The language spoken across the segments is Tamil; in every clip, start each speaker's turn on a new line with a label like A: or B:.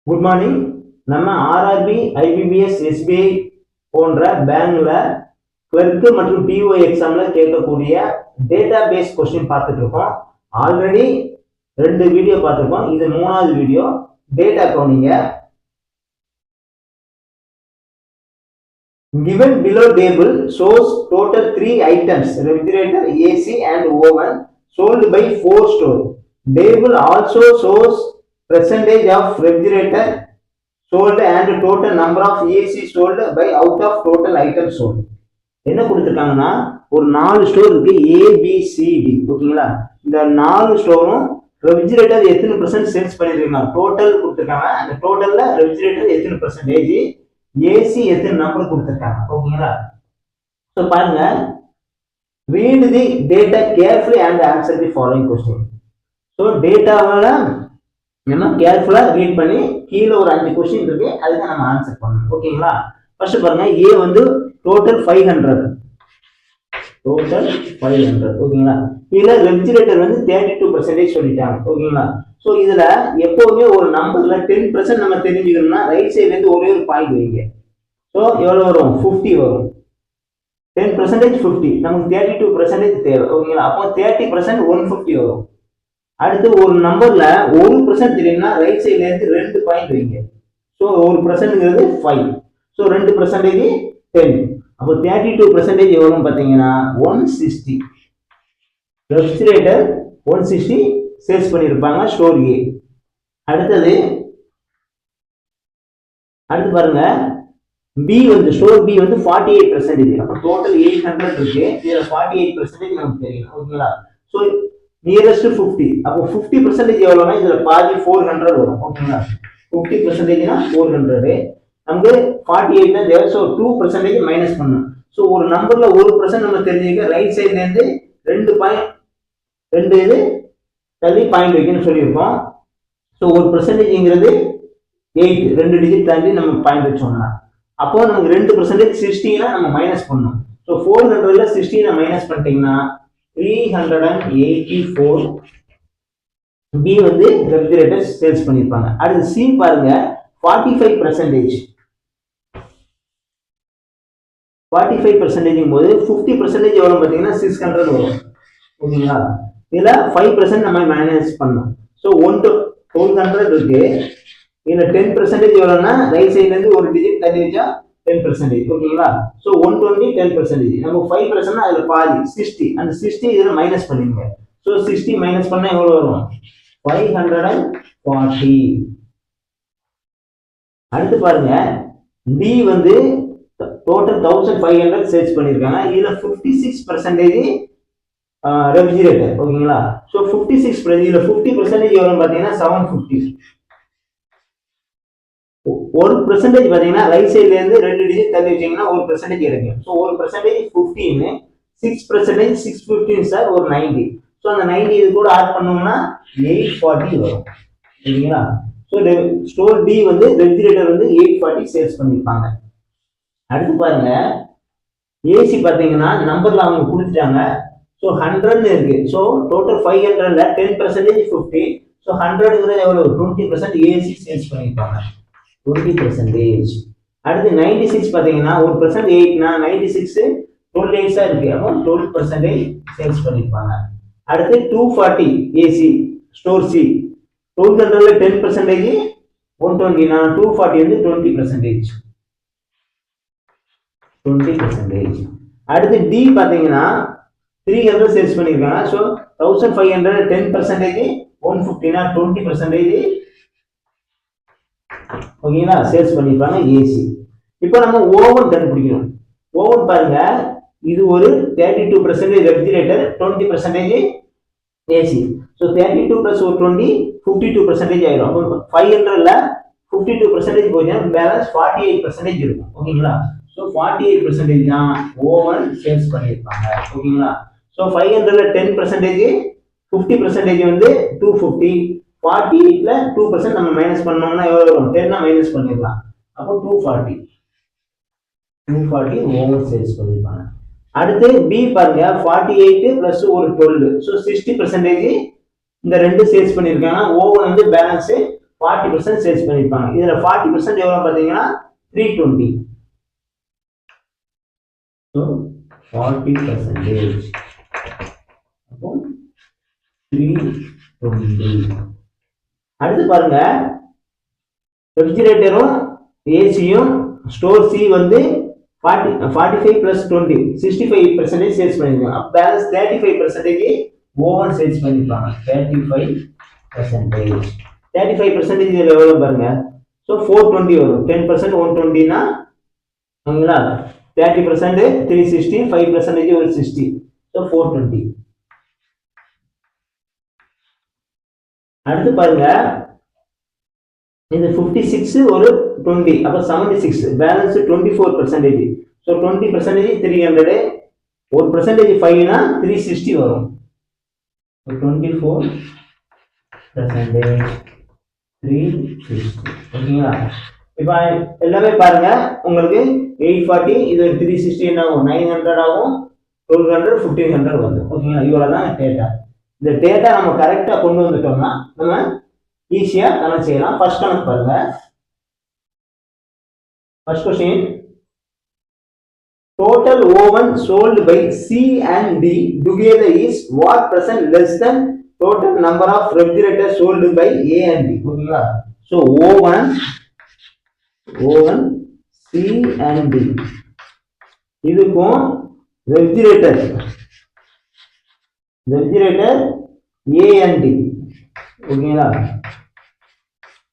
A: Good morning. நம்ம ஆர்ஆர்பி, ஐபிபிஎஸ், எஸ்பிஐ போன்ற பேங்க்ல கிளர்க்கு மற்றும் பிஓ எக்ஸாம்ல கேட்கக்கூடிய டேட்டா பேஸ் கொஸ்டின் பார்த்துட்டு இருக்கோம். ஆல்ரெடி 2 வீடியோ பார்த்துருக்கோம். இது 3வது வீடியோ. டேட்டா கவுண்டிங்க. Given below table shows total 3 items: refrigerator, AC and oven sold by 4 stores. Table also shows percentage of refrigerator sold and total number of AC sold by out of total items sold. என்ன கொடுத்துருக்காங்கன்னா ஒரு 4 ஸ்டோர் இருக்கு, ABCD. ஓகேங்களா? இந்த 4 ஸ்டோரும் ரெஃப்ரிஜரேட்டர் எத்தனை % சேல்ஸ் பண்ணிருக்காங்க டோட்டல் கொடுத்துருக்காங்க. அந்த டோட்டல்ல ரெஃப்ரிஜரேட்டர் எத்தனை %, ஏசி எத்தனை நம்பர் கொடுத்துருக்காங்க. ஓகேங்களா? ஸோ பாருங்க, read the data carefully and answer the following question. So டேட்டாவில் நம்ம கேர்ஃபுல்லாக ரீட் பண்ணி கீழே ஒரு 5 கொஸ்டின் இருக்கு, அதுக்கு நம்ம ஆன்சர் பண்ணணும். ஓகேங்களா? ஃபர்ஸ்ட் பாருங்க, ஏ வந்து டோட்டல் 500. ஓகேங்களா? இதுல ரெஃப்ரிஜரேட்டர் வந்து 32% சொல்லிட்டாங்க. ஓகேங்களா? ஸோ இதுல எப்பவுமே ஒரு நம்பர்ல 10% நம்ம தெரிஞ்சுக்கணும்னா ரைட் சைட்ல இருந்து ஒரே ஒரு பாயிண்ட் வைங்க. ஸோ எவ்வளவு வரும்? 50 வரும். 10% 50, நமக்கு 32% தேவை. ஓகேங்களா? அப்போ 30% 150 வரும். அடுத்து ஒரு நம்பர்ல 1% தெரியும்னா ரைட் சைட்ல இருந்து 2 பாயிண்ட் வைங்க. ஸோ 1%ங்கிறது 5. ஸோ 2% 10. அப்போ 32% எவ்வளவு பார்த்தீங்கன்னா 160. ரெஃப்ரிஜரேட்டர் 160 சேல்ஸ் பண்ணியிருப்பாங்க ஸ்டோர் ஏ. அடுத்து பாருங்க, பி வந்து ஸ்டோர் பி வந்து 48%. அப்போ டோட்டல் 800 இருக்கு, இதுல 48% நமக்கு தெரியும். ஓகேங்களா? So nearest 50. அப்போ 50% எவ்வளவுனா இதுல பாதி 400 வரும். ஓகேங்களா? 50%னா 400. நமக்கு 48 தான் தேவை. ஸோ 2% மைனஸ் பண்ணணும். ஸோ ஒரு நம்பர்ல 1% நம்ம தெரிஞ்சுக்க ரைட் சைட்ல இருந்து 2 இது தள்ளி பாயிண்ட் வைக்கணும்னு சொல்லியிருக்கோம். ஸோ 1%ங்கிறது 8, 2 டிஜிட் தாண்டி நம்ம பாயிண்ட் வச்சோம்னா அப்போ நமக்கு 2% 16 நம்ம மைனஸ் பண்ணணும். ஸோ 400ல 16 மைனஸ் பண்ணிட்டீங்கன்னா 384 பி வந்து ரெஃப்ரிஜரேட்டர் சேல்ஸ் பண்ணியிருப்பாங்க. அடுத்து சி பாருங்க, 45%. 45% போது 50% எவ்வளவு பார்த்தீங்கன்னா 600 வரும். ஓகேங்களா? இதுல 5% நம்ம மேனேஜ் பண்ணணும். ஸோ 100 இருக்கு, இதுல 10% எவ்வளவுனா ரைட் சைட்ல இருந்து ஒரு டிஜிட் தள்ளி வச்சா 10%. ஓகேங்களா? ஸோ 120 10%. நம்ம 5% அதுல பாதி 60. அந்த 60 இதுல மைனஸ் பண்ணிடுங்க. ஸோ 60 மைனஸ் பண்ணா எவ்வளவு வரும்? 540. அடுத்து பாருங்க, டி வந்து டோட்டல் 1500 சேல்ஸ் பண்ணிருக்காங்க. இதுல 56% ரெஃப்ரிஜரேட்டர். ஓகேங்களா? ஸோ 56%, இதுல 50% எவ்வளவு பார்த்தீங்கன்னா 750. 1% பார்த்தீங்கன்னா ரைட் சைட்ல இருந்து 2 டிஜிட் தள்ளி வச்சீங்கன்னா 1% கிடைக்கும். ஸோ 1% 15, 6% 615 சார் ஒரு 90. ஸோ அந்த 90 இது கூட ஆட் பண்ணோம்னா 840 வரும். சரிங்களா? ஸோ ஸ்டோர் டி வந்து ரெஃப்ரிஜரேட்டர் வந்து 840 சேல்ஸ் பண்ணியிருப்பாங்க. அடுத்து பாருங்க, ஏசி பார்த்தீங்கன்னா நம்பர்ல அவங்க கொடுத்துட்டாங்க. ஸோ 100 இருக்கு. ஸோ டோட்டல் 500ல 10% 50. ஸோ 100ங்கிறது எவ்வளவு? 20% ஏசி சேல்ஸ் பண்ணியிருப்பாங்க. 20%. அடுத்து 96 பார்த்தீங்கன்னா 1% 8னா 96 12 இருக்கு. அப்போ 12% சேல்ஸ் பண்ணியிருப்பாங்க. அடுத்து 240 ஏசி ஸ்டோர் சி. 200ல 10% 120னா 240 வந்து 20%. அடுத்து டி பாத்தீங்கன்னா 300 சேல்ஸ் பண்ணிருக்காங்க. ஸோ 1500 10% 150னா 20%. ஓகேங்களா? சேல்ஸ் பண்ணிருப்பாங்க ஏசி. இப்போ நம்ம ஓவன் கண்டுபிடிக்கணும். ஓவன் பாருங்க, இது ஒரு 32% ரெஃப்ரிஜரேட்டர், 20% ஏசி. ஸோ 32 + 20 52% ஆயிடும். அப்போ 500ல 52% போச்சுன்னா பேலன்ஸ் 48% இருக்கும். ஓகேங்களா? ஸோ 48% தான் ஓவன் சேல்ஸ் பண்ணியிருப்பாங்க. ஓகேங்களா? ஸோ 500ல 10% 50% வந்து 250. 48ல 2% நம்ம மைனஸ் பண்ணோம்னா எவ்வளவு வரும்? 10 மைனஸ் பண்ணிடலாம். அப்போ 240 ஓவன் சேல்ஸ் பண்ணியிருப்பாங்க. அடுத்து பி பாருங்க, 48 + ஒரு 12. ஸோ 60% இந்த 2 சேல்ஸ் பண்ணியிருக்காங்க. ஓவன் வந்து பேலன்ஸ் 40% சேல்ஸ் பண்ணிருப்பாங்க. இதுல 40% எவ்வளவு பாத்தீங்கன்னா 320. So 40%. அப்போ 320. அடுத்து பாருங்க, ரெஃப்ரிஜரேட்டரும் ஏசியும் ஸ்டோர் சி வந்து 45 plus 20 65% சேல்ஸ் பண்ணிருக்காங்க. அப்ப பேலன்ஸ் 35% ஓவன் சேல்ஸ் பண்ணிருப்பாங்க. 35%. 35% இதுல எவ்வளவு பாருங்க. ஸோ 420 வரும். 10% 120னா ஓகேங்களா, 30% 360, 5% ஒரு 60. ஸோ 420. அடுத்து பாருங்க, இது 56 ஒரு 20, அப்ப 76, பேலன்ஸ் 24%. ஸோ 20% 300, 1% 5னா 360 வரும். 24% 360. ஓகேங்களா, இப்ப எல்லாமே பாருங்க, உங்களுக்கு 840, இது 360 என்ன ஆகும், 900 ஆகும், 1200, 1500 வந்து. ஓகேங்களா, இவ்வளவுதான் டேட்டா. இந்த டேட்டா நம்ம கரெக்டா கொண்டு வந்துட்டோம்னா நம்ம ஈஸியா கணக்கு செய்யலாம். ஃபர்ஸ்ட் கணக்கு பாருங்க. First question, total oven sold by C and D together is what percent less than total number of refrigerators sold by A and B. ஓகேங்களா, so oven C and D இதுக்கும் ரெஃப்ரிஜரேட்டர் A and D. ஓகேங்களா,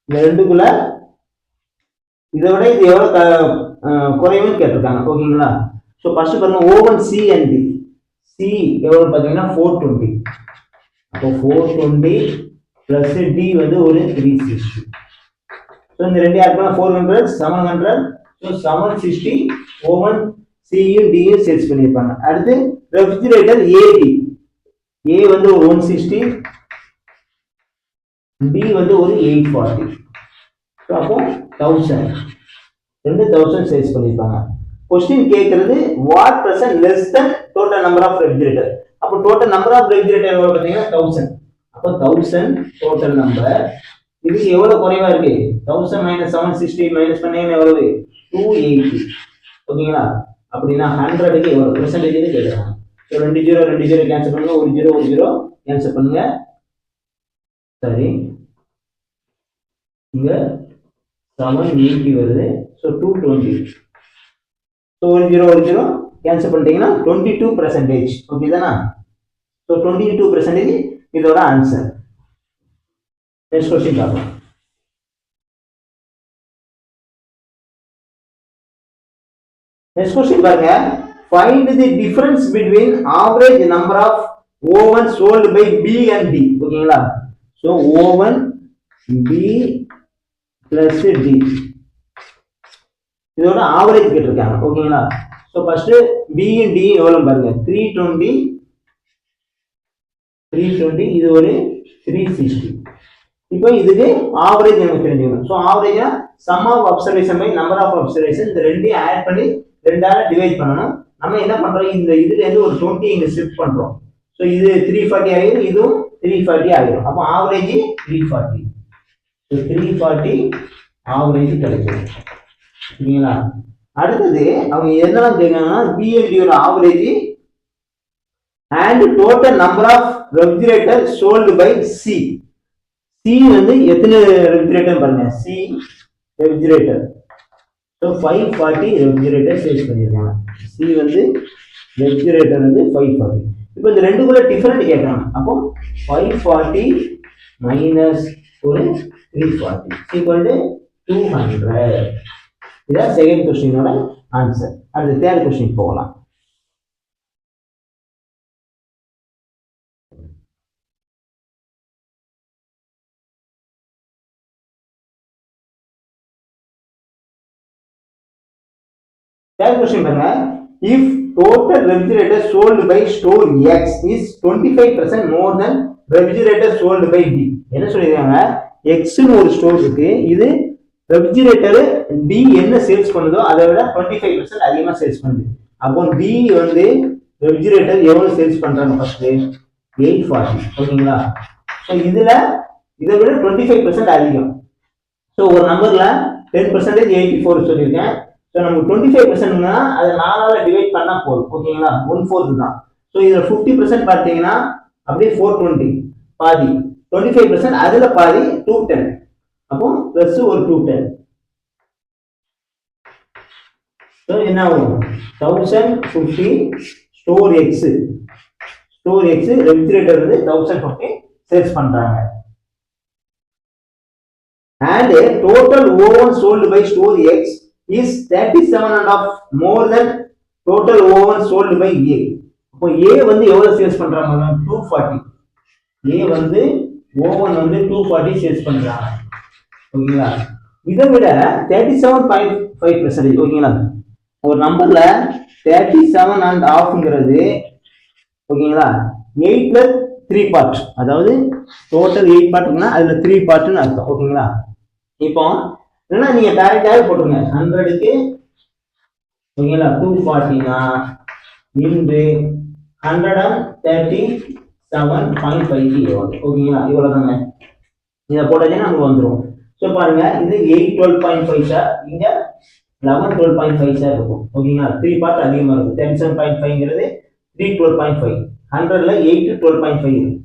A: இந்த ரெண்டுக்குள்ள இதை விட இது எவ்வளவு குறைவுன்னு கேட்டிருக்காங்க. ஓகேங்களா, ஸோ ஃபர்ஸ்ட் பாருங்க, ஓவன் சி அண்ட் டி. சி எவ்வளவு பார்த்தீங்கன்னா 420. அப்போ 420 பிளஸ் டி வந்து ஒரு 360. ஸோ இந்த ரெண்டு ஆட் பண்ணா 400, 700. ஸோ 760 ஓவன் சியும் டியும் சேல்ஸ் பண்ணியிருப்பாங்க. அடுத்து ரெஃப்ரிஜரேட்டர் ஏடி. ஏ வந்து ஒரு 160, டி வந்து ஒரு 840. அப்போ 1000 சேல்ஸ் பண்ணிருப்பாங்க. क्वेश्चन கேக்குறது what percent less than total number of refrigerator. அப்போ total number of refrigerator எவ்வளவு பாத்தீங்கன்னா 1000. அப்போ 1000 total number. இது எவ்வளவு குறைவா இருக்கு, 1000 minus 760 minus பண்ணீங்கன்னா எவ்வளவு 280. ஓகேங்களா, அப்படினா 100க்கு எவ்வளவு percentage கேக்குறாங்க. சோ 20 கேன்சல் பண்ணுங்க, 10 கேன்சல் பண்ணுங்க. சரி, இங்க 780 வருது. ஸோ 220. ஸோ 10 கேன்சல் பண்ணிட்டீங்கன்னா 22%. ஓகே தானா, ஸோ 22% இதோட ஆன்சர். நெக்ஸ்ட் क्वेश्चन பார்க்கலாம். நெக்ஸ்ட் क्वेश्चन பாருங்க, find the difference between average number of ovens sold by B and D. ஓகேங்களா, so oven B plus D இதோட ஆவரேஜ் கேட்டிருக்காங்க. ஓகேங்களா, so first B and D எவ்வளவு பாருங்க, 320 இது ஒரு 360. இப்போ இதுக்கு ஆவரேஜ் நமக்கு தெரிஞ்சுக்கணும். சோ ஆவரேஜா sum of observation by number of observation, இந்த ரெண்டையும் ஆட் பண்ணி 2ஆல டிவைட் பண்ணனும். நம்ம என்ன பண்றோம், இந்த இதுல இருந்து ஒரு 20 இங்க ஷிஃப்ட் பண்றோம். சோ இது 340 ஆயிடும், இதுவும் 340 ஆயிடும். அப்ப ஆவரேஜ் 340. சோ 340 ஆவரேஜ் கிடைக்கும். சரிங்களா, அடுத்தது அவங்க என்னலாம் கேக்குறாங்கன்னா B&D ஓட average and total number of refrigerator sold by C. C வந்து எத்தனை ரெஃப்ரிஜரேட்டர் பாருங்க, C refrigerator. So 540 refrigerator sales பண்ணிருக்காங்க. C வந்து ரெஃப்ரிஜரேட்டர் வந்து 540. இப்போ இந்த ரெண்டுக்குள்ள டிஃபரண்ட் கேக்குறாங்க. அப்போ 540 மைனஸ் ஒரு 340 ஈக்குவல் டு 200. இதான் செகண்ட் क्वेश्चनோட ஆன்சர். அடுத்து தேர்ட் क्वेश्चन போகலாம். தேர்ட் क्वेश्चन பாருங்க, if total refrigerator sold by store X is 25% more than refrigerator sold by D. என்ன சொல்லிருக்காங்க, X ன்னு ஒரு ஸ்டோர் இருக்கு, இது ரெஃப்ரிஜரேட்டர் டி என்ன சேல்ஸ் பண்ணுதோ அதை விட 25% அதிகமா சேல்ஸ் பண்ணுது. அப்போ டி வந்து ரெஃப்ரிஜரேட்டர் எவ்வளவு சேல்ஸ் பண்றாங்க, ஃபர்ஸ்ட் 840. ஓகேங்களா, ஸோ இதுல இதை விட 25% அதிகம். ஸோ ஒரு நம்பர்ல 10% 84 சொல்லியிருக்கேன். ஸோ நமக்கு 25%னா அதை 4ஆல டிவைட் பண்ணா போதும். ஓகேங்களா, 1/4 தான். ஸோ இதுல 50% பார்த்தீங்கன்னா அப்படியே 420 பாதி, 25% அதுல பாதி 210. அப்போ பிளஸ் ஒரு 210. ஸோ என்ன ஆகும், 1050 ஸ்டோர் எக்ஸ் ரெஃப்ரிஜரேட்டர் வந்து 1050 சேல்ஸ் பண்றாங்க. And total oven sold by store X is 37.5 more than total oven sold by A. அப்போ A வந்து எவ்வளவு சேல்ஸ் பண்றாங்க, 240. A வந்து ஓவன் வந்து 240 சேல்ஸ் பண்றாங்க. ஓகேங்களா, இதை விட 37.5%. ஓகேங்களா, ஒரு நம்பர்ல 37.5ங்கிறது ஓகேங்களா 8 + 3 பார்ட், அதாவது டோட்டல் 8 பார்ட்னா அதுல 3 பார்ட்னு அர்த்தம். ஓகேங்களா, இப்போ என்ன நீங்க டைரக்டாவே போட்டுருங்க 100க்கு ஓகேங்களா 240னா இன்டு 137.5 ஓகேங்களா, இவ்வளவுதாங்க. இதை போட்டாச்சுன்னா நமக்கு வந்துடும். ஸோ பாருங்க, இது 812.5 சார், இங்க 1112.5 சார் இருக்கும். ஓகேங்களா, 3 பார்ட் அதிகமாக இருக்கும். 37.5ங்கிறது 312.5, 100ல 8 12.5 இருக்கு.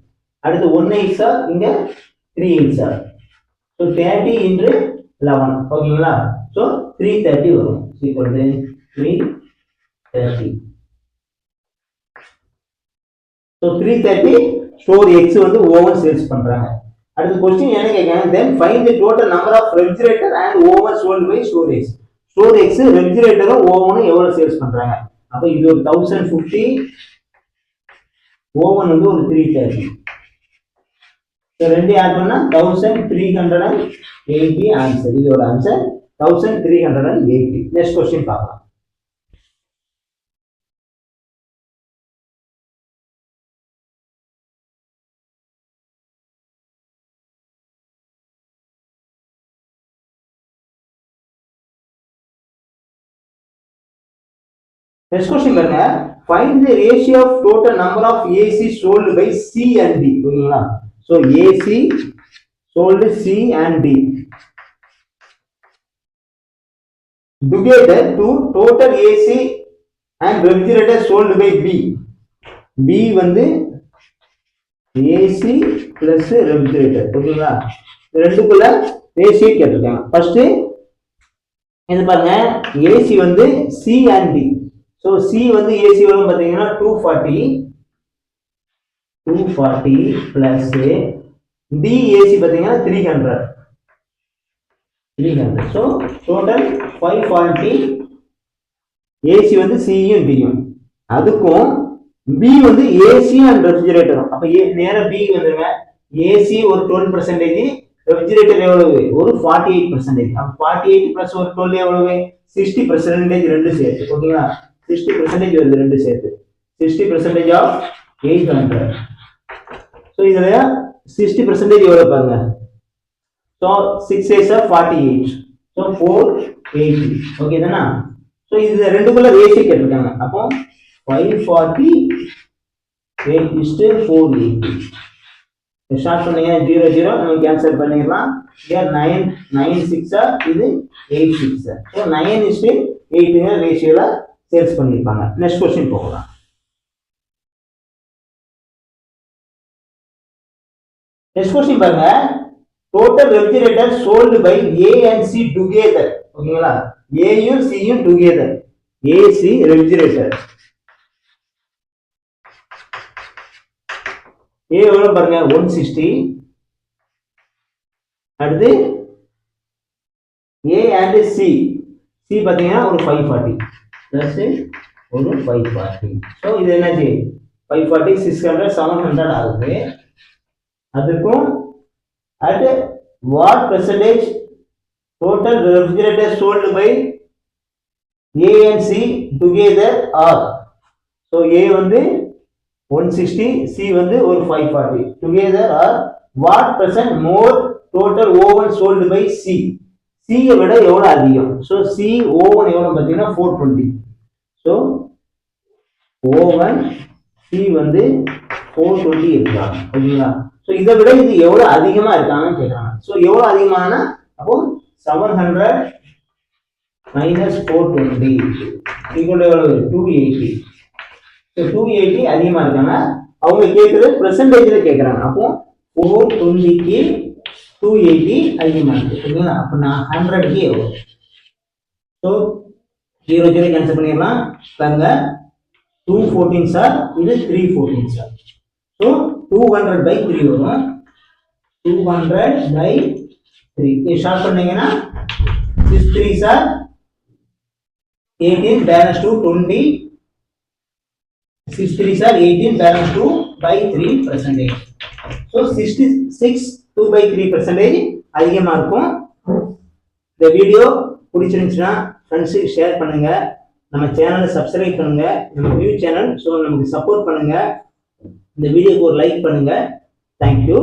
A: அடுத்து 18 சார், இங்க 38 சார். ஸோ 30 × 11. ஓகேங்களா, ஸோ 330 வரும். Equal to 330. So 330 store X வந்து ஓவன் சேல்ஸ் பண்றாங்க. அடுத்த क्वेश्चन என்ன கேக்குறாங்க, then find the total number of refrigerator and oven sold by store X. store X ரெஃப்ரிஜரேட்டரும் ஓவனும் எவ்வளவு சேல்ஸ் பண்றாங்க. அப்ப இது ஒரு 1050, ஓவன் வந்து ஒரு 330. ஸோ ரெண்டு ஆட் பண்ணா 1380 ஆன்சர். இதோட ஆன்சர் 1380. நெக்ஸ்ட் क्वेश्चन பார்க்கலாம். Next question பாருங்க, find the ratio of total number of AC sold by C and D. ஓகேங்களா, so AC sold C and D together to total AC and refrigerator sold by B. B வந்து AC plus refrigerator. ஓகேங்களா, ரெண்டுக்குள்ள ரேஷியோ கேட்டிருக்காங்க. ஃபர்ஸ்ட் இது பாருங்க, AC வந்து C and D. So C வந்து AC வரும் பாத்தீங்கன்னா 240 plus D AC பாத்தீங்கன்னா 300. So total 540. AC வந்து C யும் D யும், அதுக்கும் B வந்து AC and ரெஃப்ரிஜரேட்டரும். அப்ப நேரா B வந்துருங்க. AC ஒரு 12%, ரெஃப்ரிஜரேட்டர் எவ்வளவு, ஒரு 48%. அப்ப 48 plus ஒரு 12 எவ்வளவு, 60% ரெண்டு சேர்த்து. ஓகேங்களா, 60% வருது ரெண்டு சேர்த்து. 60% of 800. ஸோ இதுல 60% எவ்வளவு பாருங்க. ஸோ 6 8 48. ஸோ 480. ஓகே தானே. ஸோ இது ரெண்டுக்குள்ள ரேஷியோ கேட்டிருக்காங்க. அப்போ 540 8:480. ஸ்டார்ட் பண்ணீங்க 0 0 நம்ம கேன்சல் பண்ணிடலாம். இங்க 9 9 6 இது 8 6. ஸோ 9:8 ரேஷியோல சேல்ஸ் பண்ணிருப்பாங்க. நெக்ஸ்ட் क्वेश्चन போகலாம். நெக்ஸ்ட் क्वेश्चन பாருங்க, total refrigerator sold by A and C together. ஓகேங்களா, A யும் C யும் together, AC ரெஃப்ரிஜரேட்டர். A எவ்வளவு பாருங்க, 160. அடுத்து A and C பாத்தீங்கன்னா ஒரு 540 plus ஒரு 540. ஸோ இது என்னது 540 600 700 ஆகுது. அதுக்கும் at what percentage total refrigerator sold by A and C together are. So A வந்து 160, C வந்து ஒரு 540. together are what percent more total oven sold by C. C விட எவ்வளவு அதிகம். ஸோ C ஓவன் எவ்வளவு பார்த்தீங்கன்னா 420. ஸோ ஓவன் C வந்து 420 இருக்காங்க. ஓகேங்களா, ஸோ இதை விட இது எவ்வளவு அதிகமா இருக்காங்கன்னு கேட்கறாங்க. ஸோ எவ்வளவு அதிகமானா அப்போ 700 minus 420 equal to எவ்வளவு 280. ஸோ 280 அதிகமாக இருக்காங்க. அவங்க கேட்குறது பெர்சன்டேஜில் கேட்குறாங்க. அப்போ 420க்கு 280 அதிகமாக இருக்குது ஓகேங்களா. அப்போ நான் 100க்கு எவ்வளோ? ஸோ 0 0 கேன்சல் பண்ணிடலாம். பாருங்க 214 சார், இது 314 சார். ஸோ 200/3 வரும். 200/3 இது ஷார்ட் பண்ணீங்கன்னா 63 sir 18 balance 2 20 63 sir 18 balance 2/3%. So 66 2/3% அதிகமாக இருக்கும். இந்த வீடியோ பிடிச்சிருந்துச்சுன்னா ஃப்ரெண்ட்ஸுக்கு ஷேர் பண்ணுங்க. நம்ம சேனலை சப்ஸ்கிரைப் பண்ணுங்க. நம்ம நியூ சேனல், ஸோ நமக்கு சப்போர்ட் பண்ணுங்க. இந்த வீடியோக்கு ஒரு லைக் பண்ணுங்க. தேங்க்யூ.